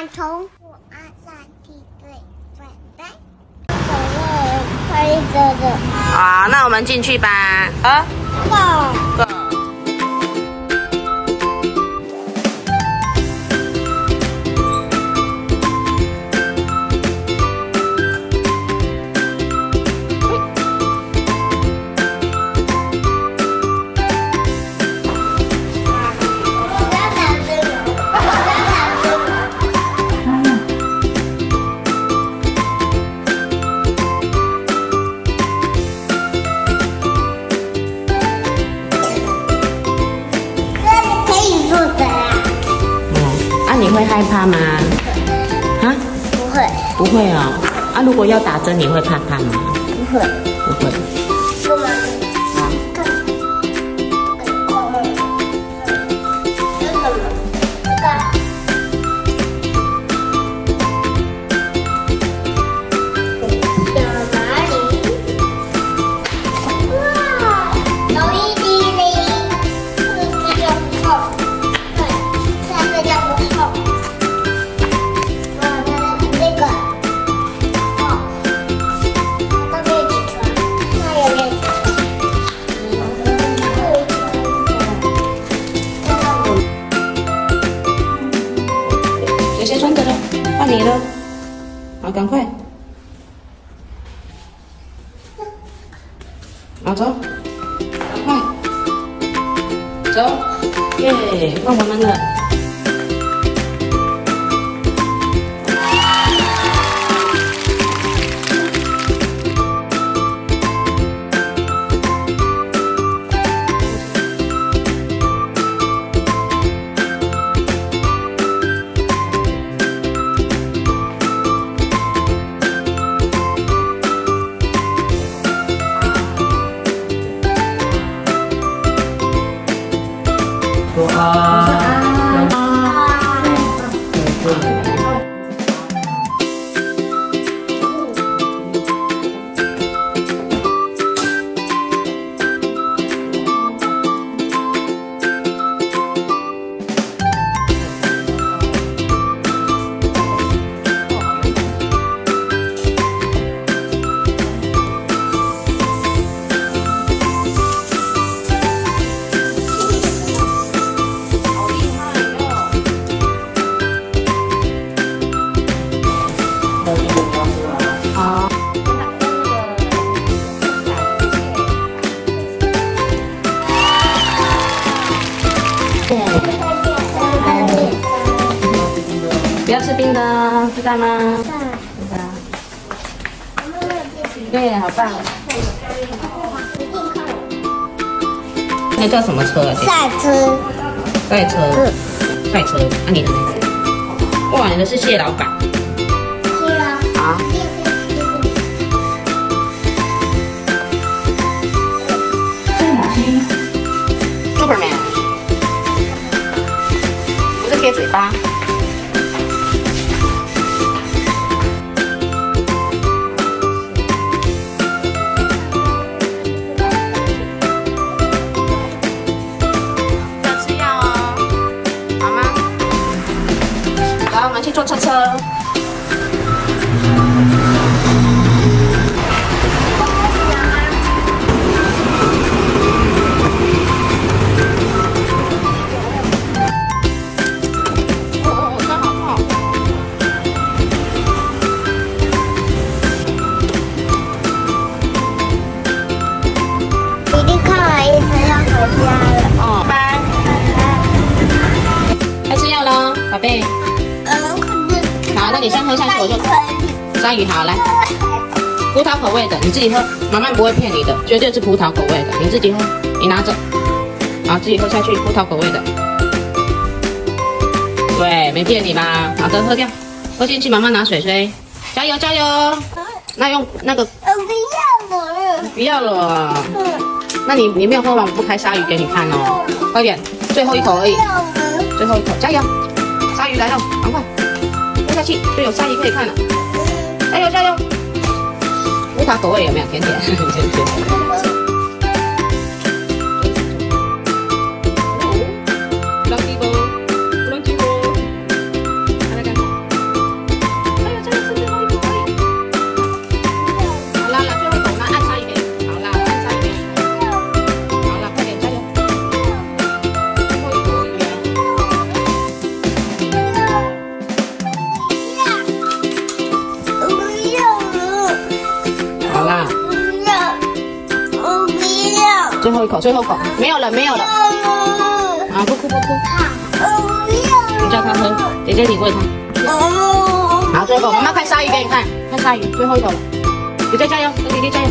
按从我按3梯队，拜拜。快走的。好，那我们进去吧。啊，go。你会害怕吗？啊？不会。不会哦。啊，如果要打针，你会怕吗？不会。不会。不吗？好。看。这什么？这个。小哪里？哇，有一滴滴，这叫不痛。对，这叫不痛。先穿着了，换你了，好，赶快，好走，赶快，走，耶，换我们了。不要吃冰的，知道吗？知道。对，好棒。那叫什么车啊？赛车。赛车。赛车。啊，你的呢？哇，你的是谢老板。谢老板。好。Superman。不是贴嘴巴。去坐车车。哦，真好不好？一定看完医生要回家了。哦，拜拜。该吃药了，宝贝。好，那你先喝下去，我就鲨鱼好来，葡萄口味的，你自己喝，妈妈不会骗你的，绝对是葡萄口味的，你自己喝，你拿着，好，自己喝下去，葡萄口味的，对，没骗你吧？好的，喝掉，喝进去，妈妈拿水水，加油加油，那用那个，不要了，不要了，那你没有喝完，我不开鲨鱼给你看哦，快点，最后一口而已，最后一口，加油，鲨鱼来了，赶快。喝下去就有鲨鱼可以看了，加油加油！葡萄口味有没有？甜甜甜甜。不让鸡不让鸡不，来来看。最后一口，最后一口，没有了，没有了。啊，不哭不哭。你叫他喝，姐姐你喂他。好，最后妈妈看鲨鱼给你看，看鲨鱼，最后一口了。姐姐加油，跟弟弟加油。